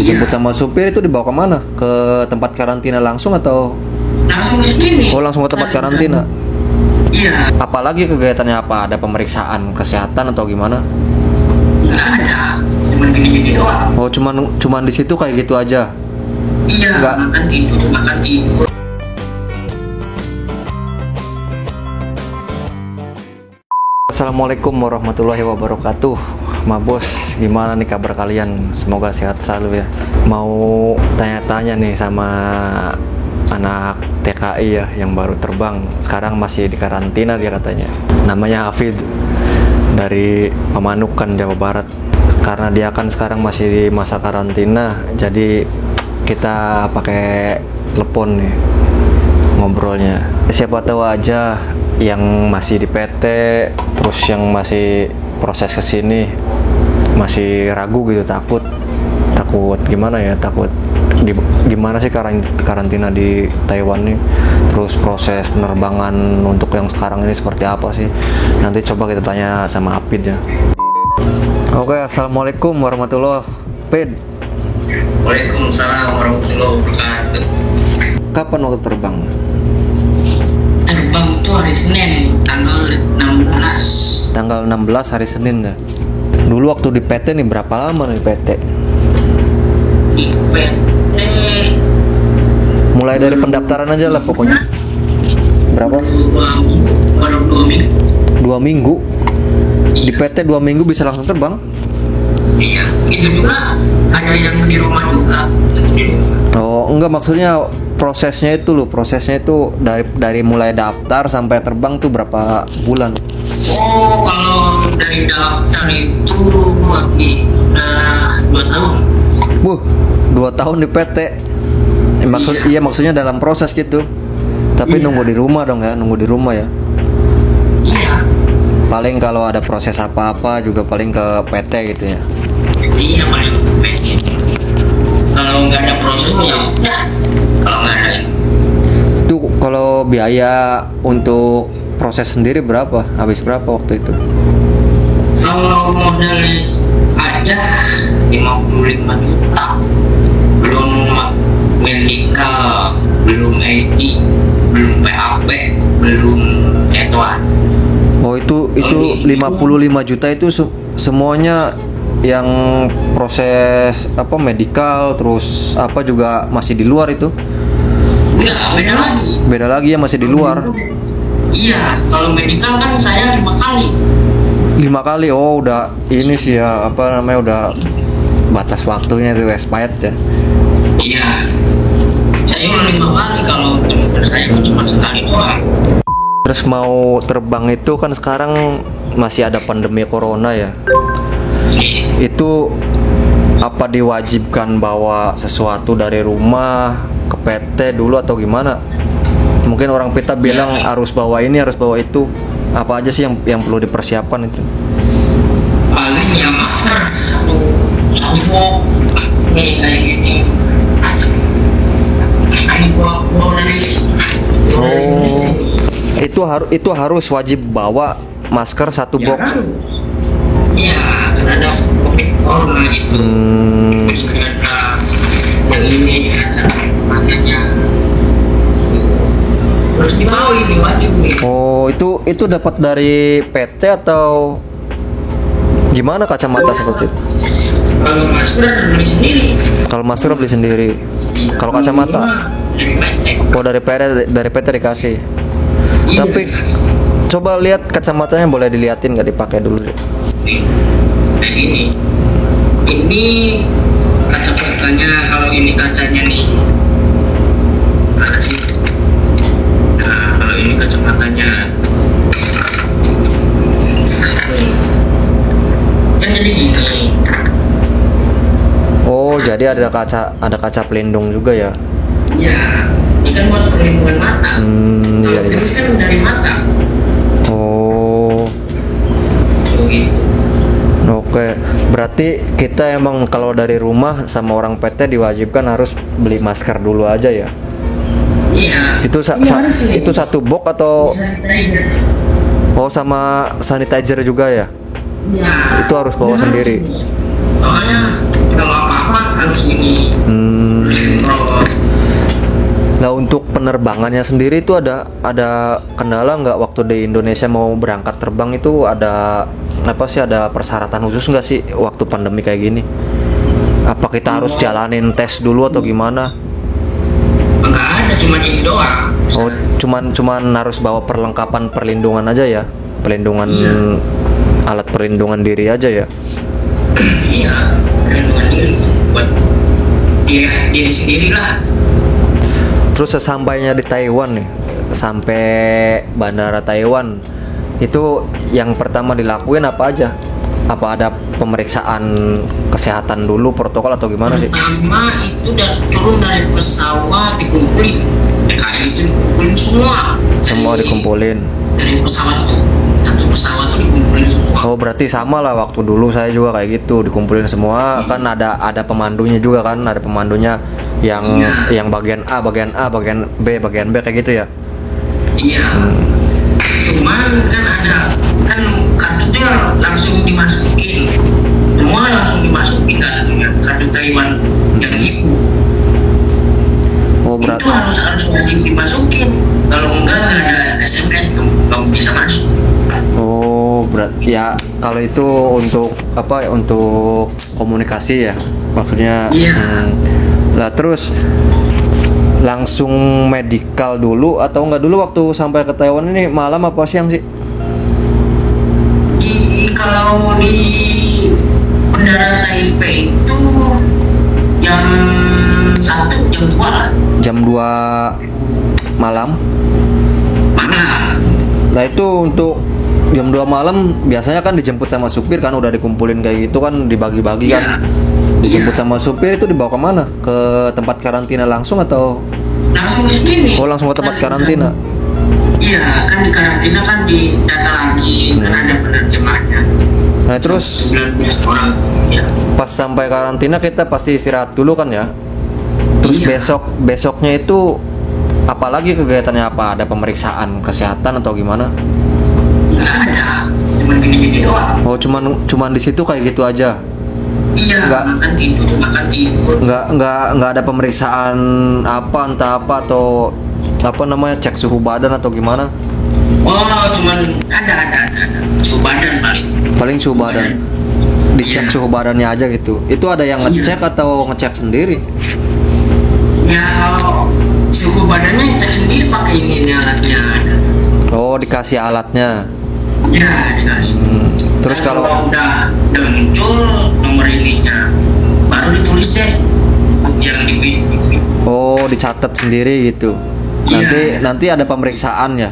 Dijemput sama supir itu dibawa kemana? Ke tempat karantina langsung atau? Langsung ke sini. Oh, langsung ke tempat karantina. Iya. Apalagi kegiatannya apa? Ada pemeriksaan kesehatan atau gimana? Nggak ada. Cuman gini-gini doang. Oh, cuman di situ kayak gitu aja. Iya. Nggak. Makan tidur. Assalamualaikum warahmatullahi wabarakatuh. Mabos, gimana nih kabar kalian? Semoga sehat selalu ya. Mau tanya-tanya nih sama anak TKI ya yang baru terbang. Sekarang masih di karantina dia katanya. Namanya Hafid dari Pemanukan, Jawa Barat. Karena dia kan sekarang masih di masa karantina, jadi kita pakai telepon nih ngobrolnya. Siapa tahu aja yang masih di PT, terus yang masih proses kesini masih ragu gitu, takut gimana ya, gimana sih karantina di Taiwan nih, terus proses penerbangan untuk yang sekarang ini seperti apa sih. Nanti coba kita tanya sama Apid ya. Oke, assalamualaikum warahmatullahi wabarakatuh. Waalaikumsalam warahmatullahi wabarakatuh. Kapan waktu terbang? Terbang tuh hari Senin tanggal 16. Tanggal 16 hari Senin ya. Dulu waktu di PT nih berapa lama nih di PT? Di PT Mulai dari pendaftaran aja lah pokoknya. Berapa? 2 minggu, baru 2 minggu. 2 minggu? Di PT 2 minggu bisa langsung terbang? Iya, itu juga ada yang di rumah juga. Oh, enggak, maksudnya prosesnya itu dari mulai daftar sampai terbang tuh berapa bulan? Oh, kalau dari daftar itu udah 2 tahun. 2 tahun di PT. Maksudnya dalam proses gitu. Tapi Iya. nunggu di rumah dong ya, nunggu di rumah ya. Iya. Paling kalau ada proses apa-apa juga paling ke PT gitu ya. Iya, paling pendek. Kalau nggak ada prosesnya ya udah. Kalau nggak ada Itu kalau biaya untuk proses sendiri berapa? Habis berapa waktu itu? kalau modal aja 55 juta, belum medical, belum ID, belum PAP, belum jadwal. Oh, itu 55 juta itu semuanya yang proses apa medikal terus apa juga masih di luar itu? Enggak, beda lagi. Beda lagi ya, masih di luar. Iya, kalau medical kan saya 5 kali. 5 kali. Oh, udah ini sih ya, apa namanya, udah batas waktunya itu expired ya. Iya, saya udah 5 kali, kalau saya cuma sekali doang. Terus mau terbang itu kan sekarang masih ada pandemi corona ya. Itu apa diwajibkan bawa sesuatu dari rumah ke PT dulu atau gimana? Mungkin orang kita bilang harus bawa ini, harus bawa itu. Apa aja sih yang perlu dipersiapkan itu? Paling ya masker satu box nih kayak gini. Ini bawa dari Oh, itu harus wajib bawa masker 1 ya, box. kan? Iya, kan ada COVID corona itu. Terus ada yang ini ada makanya. Terus dibawa ini wajib nih. Oh, itu dapat dari PT atau gimana kacamata seperti itu? Kalau masker beli sendiri. Kalau masker beli sendiri. Kalau kacamata? Dari PT. Oh, dari PT dikasih. Iya. Tapi coba lihat kacamatanya, boleh diliatin nggak, dipakai dulu deh. Nih, kayak gini. Ini kacamatanya, kalau ini kacanya nih. Mana sih? Nah, kalau ini kacamatanya. Kan jadi gini. Oh, jadi ada kaca pelindung juga ya? Ya, ini kan buat perlindungan mata. Iya, iya. Ini kan dari mata. Oh, Begitu. oke. Berarti kita emang kalau dari rumah sama orang PT diwajibkan harus beli masker dulu aja ya? Iya. Itu itu 1 box atau? Sanitizer. Oh, sama sanitizer juga ya? Ya. Itu harus bawa sendiri. Soalnya kalau apa-apa harus ini penerbangannya sendiri itu ada kendala nggak waktu di Indonesia mau berangkat terbang itu ada apa sih, ada persyaratan khusus nggak sih waktu pandemi kayak gini? Apa kita harus jalanin tes dulu atau gimana? Enggak ada, cuma ini doang. Oh, cuman harus bawa perlengkapan perlindungan aja ya, perlindungan alat perlindungan diri aja ya. Iya, perlindungan diri buat diri sendiri lah. Terus sesampainya di Taiwan nih, sampai bandara Taiwan, itu yang pertama dilakuin apa aja? Apa ada pemeriksaan kesehatan dulu, protokol atau gimana sih? Pertama itu udah turun dari pesawat dikumpulin, PKI itu dikumpulin semua. Semua dikumpulin. Dari pesawat tuh, satu pesawat tuh dikumpulin semua. Oh, berarti sama lah waktu dulu saya juga kayak gitu, dikumpulin semua. Kan ada pemandunya juga kan, ada pemandunya yang bagian A, bagian B, bagian B kayak gitu ya. Iya. Cuman kan ada kan kartunya langsung dimasukin, semua langsung dimasukin kartunya, kartu Taiwan yang ibu. Oh, Itu harus wajib dimasukin. Kalau enggak ada SMS, kamu bisa masuk. Oh, ya kalau itu untuk apa ya, untuk komunikasi ya maksudnya. Iya. Lah terus langsung medical dulu atau enggak dulu waktu sampai ke Taiwan ini malam apa siang sih? Kalau di Bandara Taipei itu jam 1, jam 2 lah. Jam 2 malam. Mana? Nah itu untuk jam 2 malam biasanya kan dijemput sama supir kan, udah dikumpulin kayak gitu kan, dibagi-bagi kan. Dijemput sama supir itu dibawa kemana? Ke tempat karantina langsung atau? Langsung ke sini. Oh, langsung ke tempat karantina. Iya, kan di karantina kan di data lagi, kan ada penerjemahnya. Nah terus 19 orang. Ya. pas sampai karantina kita pasti istirahat dulu kan ya. Terus Iya. besoknya itu apalagi kegiatannya, apa ada pemeriksaan kesehatan atau gimana? Nggak ada, cuma gini-gini doang. Oh, cuman di situ kayak gitu aja. Iya, Nggak. makan tidur. Nggak ada pemeriksaan apa entah apa atau apa namanya, cek suhu badan atau gimana? Oh, cuman ada. Suhu badan Paling suhu badan. Dicek Iya. suhu badannya aja gitu. Itu ada yang ngecek atau ngecek sendiri? Ya kalau suhu badannya cek sendiri pakai ini alatnya ada. Oh, dikasih alatnya. Ya dikasih. Terus Dan kalau udah muncul nomor ininya, baru ditulis deh yang di. oh, dicatat sendiri gitu. Iya. Nanti ada pemeriksaan ya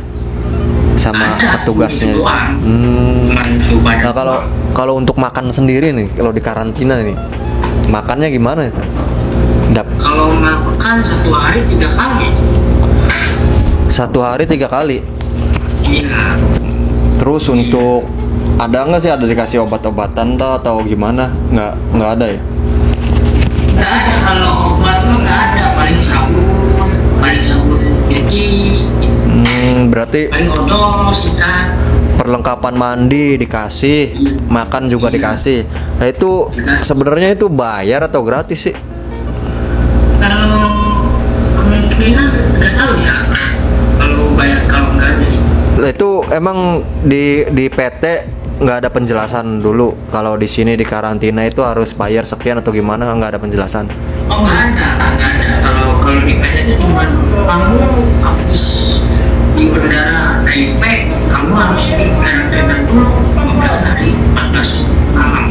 sama Ada, petugasnya. itu doang. Hmm. Cuman suhu badan. Nah, kalau untuk makan sendiri nih, kalau di karantina nih, makannya gimana itu? Kalau makan 1 hari 3 kali. 1 hari 3 kali. Iya. Terus untuk ada nggak sih, ada dikasih obat-obatan atau gimana? Nggak ada ya? Nggak ada, kalau obat mah nggak ada, paling sabun cuci, Berarti paling odol sikat. perlengkapan mandi dikasih, makan juga dikasih. Nah itu sebenarnya itu bayar atau gratis sih? Kalau kemungkinan nggak tahu ya, kalau bayar kalau nggak ada. Nah, itu emang di PT nggak ada penjelasan dulu kalau di sini di karantina itu harus bayar sekian atau gimana, nggak ada penjelasan? Oh nggak ada. Kalau di PT itu cuma kamu habis di bandara Taipei, kamu harus di karantina dulu 15 hari 14 malam.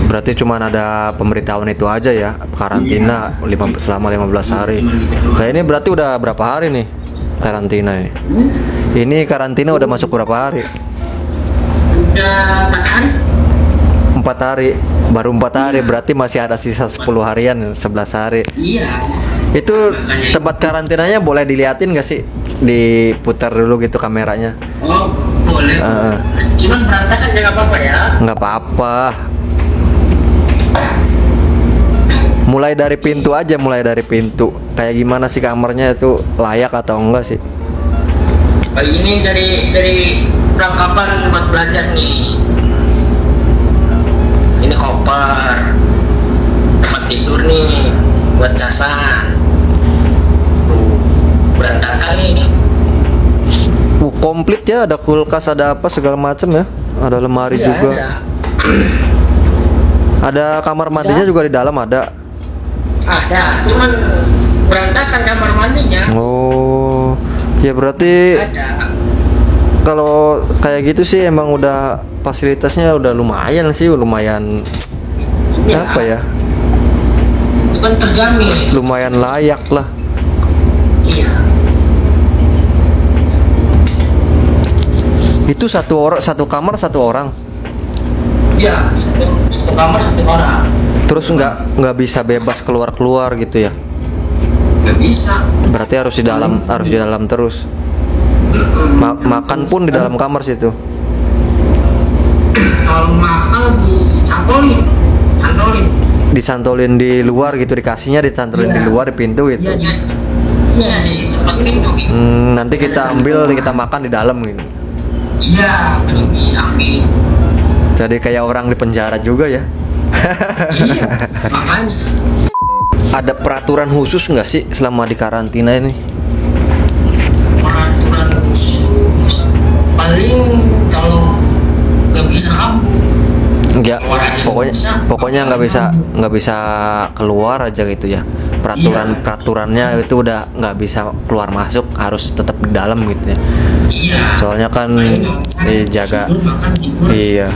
Berarti cuma ada pemberitahuan itu aja ya, karantina selama 15 hari. Nah ini berarti udah berapa hari nih karantina ini? Ini karantina udah masuk berapa hari? Udah 4 hari. 4 hari, baru 4 hari, berarti masih ada sisa 10 harian, 11 hari. Iya. Itu tempat karantinanya boleh diliatin gak sih? Diputar dulu gitu kameranya? Oh boleh. Cuman berantakan ya nggak apa-apa ya. Nggak apa-apa. Mulai dari pintu aja, mulai dari pintu. Kayak gimana sih kamarnya itu, layak atau enggak sih? Ini dari perlengkapan buat belajar nih. Ini koper, tempat tidur nih, buat casan. komplit ya, ada kulkas, ada apa segala macam ya, ada lemari Iya, juga, ada kamar mandinya juga di dalam ada. cuman berantakan kamar mandinya. Oh, ya berarti Ada. kalau kayak gitu sih emang udah fasilitasnya udah lumayan sih, lumayan Iya. apa ya, Bukan terjamin. lumayan layak lah. Iya. Itu satu kamar satu orang. Iya, satu kamar satu orang. Terus nggak bisa bebas keluar gitu ya. Nggak bisa. Berarti harus di dalam terus. Makan pun di dalam kamar situ. Kalau makan dicantolin. Disantolin di luar gitu, dikasihnya disantolin di luar di pintu gitu. Iya, di tempat pintu gitu. Nanti kita ambil, kita makan di dalam gitu. Iya, diambil. Jadi kayak orang di penjara juga ya. Iya, makanya. Ada peraturan khusus nggak sih selama di karantina ini? Peraturan khusus paling kalau nggak bisa kabur. Enggak, pokoknya nggak bisa keluar aja gitu ya. Peraturannya itu udah nggak bisa keluar masuk, harus tetap di dalam gitu ya. Iya. Soalnya kan dijaga. Iya.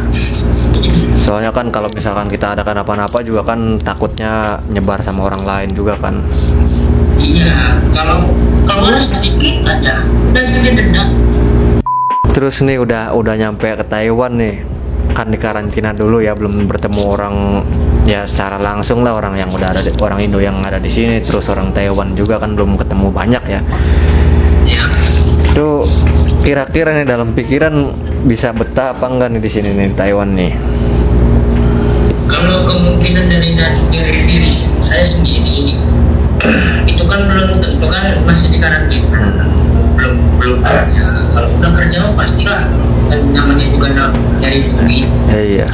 Soalnya kan kalau misalkan kita ada kenapa-napa juga kan takutnya nyebar sama orang lain juga kan. Iya, kalau sedikit aja udah jadi denda. Terus nih udah nyampe ke Taiwan nih. Kan di karantina dulu ya, belum bertemu orang ya secara langsung lah, orang yang udah ada orang Indo yang ada di sini, terus orang Taiwan juga kan belum ketemu banyak ya. Iya. Tuh kira-kira nih dalam pikiran bisa betah apa enggak nih di sini nih di Taiwan nih? Kalau kemungkinan dari diri saya sendiri itu kan belum tentu, kan masih di karantina, belum kerja. Kalau udah kerja pastilah, kan namanya juga dari duit. Iya.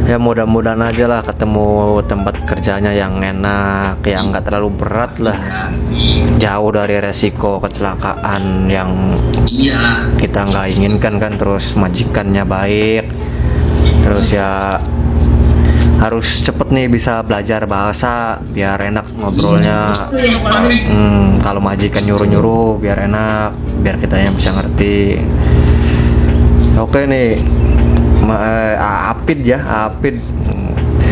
Ya mudah-mudahan aja lah ketemu tempat kerjanya yang enak, yang nggak terlalu berat lah, jauh dari resiko kecelakaan yang Iya. kita nggak inginkan kan, terus majikannya baik, terus ya harus cepet nih bisa belajar bahasa biar enak ngobrolnya. Itu yang paling. Kalau majikan nyuruh-nyuruh biar enak, biar kita yang bisa ngerti. Oke nih, Apid ya, Apid.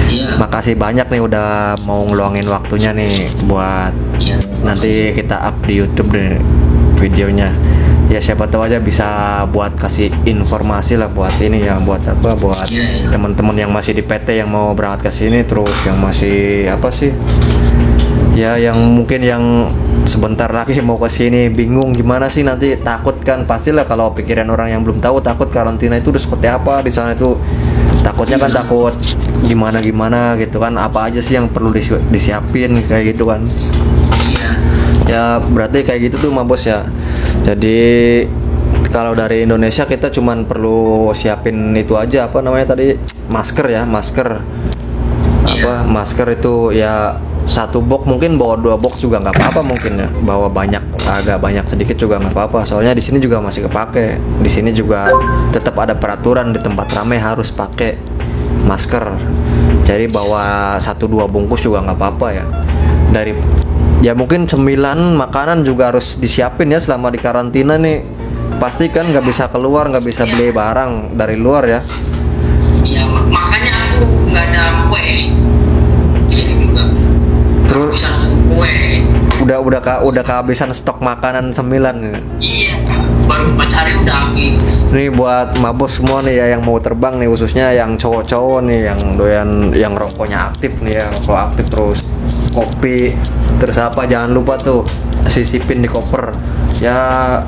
Iya. Makasih banyak nih udah mau ngeluangin waktunya nih buat Iya. nanti kita up di YouTube deh videonya. Ya siapa tahu aja bisa buat kasih informasi lah buat ini ya, buat apa, buat teman-teman yang masih di PT yang mau berangkat ke sini, terus yang masih apa sih? Ya yang mungkin yang sebentar lagi mau ke sini bingung gimana sih, nanti takut kan, pastilah kalau pikiran orang yang belum tahu takut karantina itu udah seperti apa di sana itu, takutnya kan takut gimana gitu kan, apa aja sih yang perlu disiapin kayak gitu kan. Iya. Ya berarti kayak gitu tuh Mas Bos ya. Jadi kalau dari Indonesia kita cuman perlu siapin itu aja, apa namanya tadi, masker ya, masker apa, masker itu ya satu box, mungkin bawa 2 box juga nggak apa-apa, mungkin ya bawa agak banyak sedikit juga nggak apa-apa, soalnya di sini juga masih kepake, di sini juga tetap ada peraturan di tempat ramai harus pakai masker, jadi bawa 1-2 bungkus juga nggak apa-apa ya. Ya mungkin cemilan makanan juga harus disiapin ya selama di karantina nih, pasti kan nggak bisa keluar, nggak bisa beli barang dari luar ya. Iya, makanya aku nggak ada kue di sini juga. Terus Bisa kue. udah kehabisan stok makanan cemilan nih. Iya, baru 4 hari udah habis. Nih buat mabos semua nih ya yang mau terbang nih, khususnya yang cowok-cowok nih yang doyan yang rokoknya aktif nih ya, rokok aktif, terus kopi, terus apa, jangan lupa tuh sisipin di koper ya,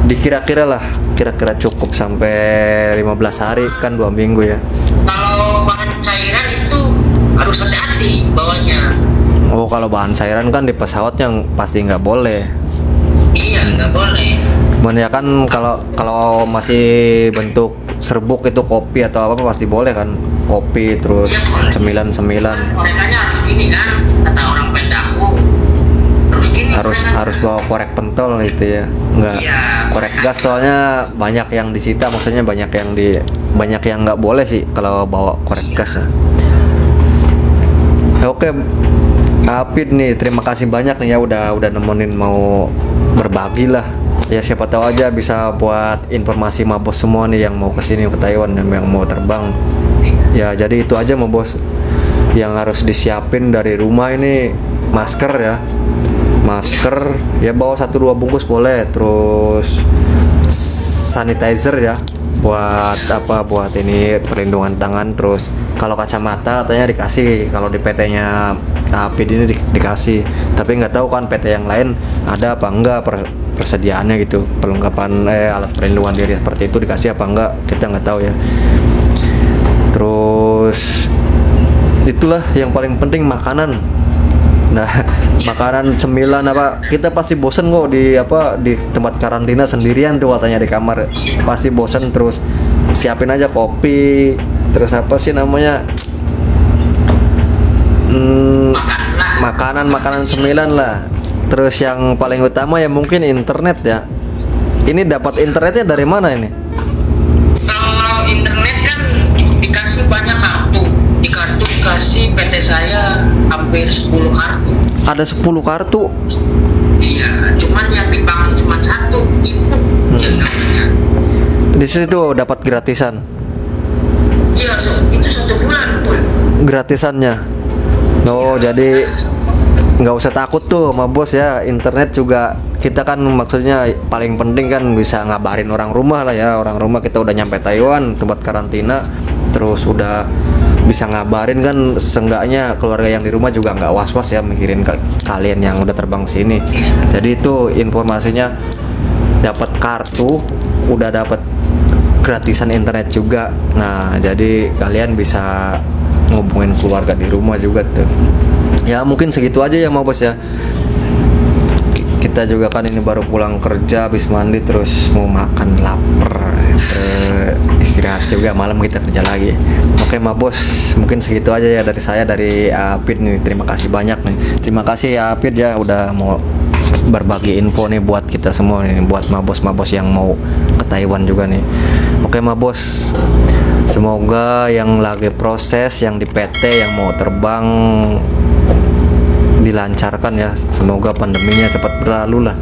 dikira-kira lah, kira-kira cukup sampai 15 hari kan, 2 minggu ya. Kalau bahan cairan itu harus hati-hati bawanya. Oh kalau bahan cairan kan di pesawat yang pasti nggak boleh. Iya, nggak boleh. Cuman ya kan kalau masih bentuk serbuk itu kopi atau apa pasti boleh kan, kopi terus Iya, boleh. cemilan. Mereka harus gini kan, kata orang pendaku. Terus gini, harus bawa korek pentol gitu ya, nggak Iya. korek gas, soalnya banyak yang disita, maksudnya banyak yang nggak boleh sih kalau bawa korek gas ya. Oke, Apit nih, terima kasih banyak nih ya udah nemenin, mau berbagi lah. Ya siapa tahu aja bisa buat informasi mabos semua nih yang mau kesini ke Taiwan, yang mau terbang. Ya jadi itu aja mabos yang harus disiapin dari rumah ini, masker ya. Masker ya bawa 1-2 bungkus boleh, terus sanitizer ya buat ini perlindungan tangan, terus kalau kacamata katanya dikasih, kalau di PT-nya Apit ini dikasih, tapi nggak tahu kan PT yang lain ada apa enggak persediaannya gitu, perlengkapan alat perlindungan diri seperti itu dikasih apa enggak, kita nggak tahu ya. Terus itulah yang paling penting, makanan. Nah, makanan cemilan apa, kita pasti bosen kok di tempat karantina sendirian tuh katanya di kamar, pasti bosen. Terus siapin aja kopi, terus apa sih namanya, makanan cemilan lah. Terus yang paling utama ya mungkin internet ya. Ini dapat internetnya dari mana ini? Kalau internet kan dikasih banyak kartu. Di kartu dikasih PT saya hampir 10 kartu. Ada 10 kartu. Iya, cuman yang dipakai cuma satu itu yang namanya. Di situ dapat gratisan. Iya, itu 1 bulan pun. Gratisannya. Oh, jadi nggak usah takut tuh sama bos ya. Internet juga kita kan maksudnya paling penting kan bisa ngabarin orang rumah lah ya. Orang rumah kita udah nyampe Taiwan tempat karantina, terus udah bisa ngabarin kan, seenggaknya keluarga yang di rumah juga nggak was-was ya mikirin kalian yang udah terbang sini. Jadi itu informasinya, dapat kartu, udah dapat gratisan internet juga. Nah, jadi kalian bisa ngubungin keluarga di rumah juga tuh. Ya mungkin segitu aja ya mau bos ya. Kita juga kan ini baru pulang kerja, habis mandi terus mau makan, lapar, istirahat juga, malam kita kerja lagi. Oke ma bos, mungkin segitu aja ya dari saya, dari Apit nih. Terima kasih banyak nih. Terima kasih ya Apit ya udah mau berbagi info nih buat kita semua nih, buat mabos yang mau ke Taiwan juga nih. Oke mabos, semoga yang lagi proses, yang di PT, yang mau terbang dilancarkan ya. Semoga pandeminya cepat berlalu lah.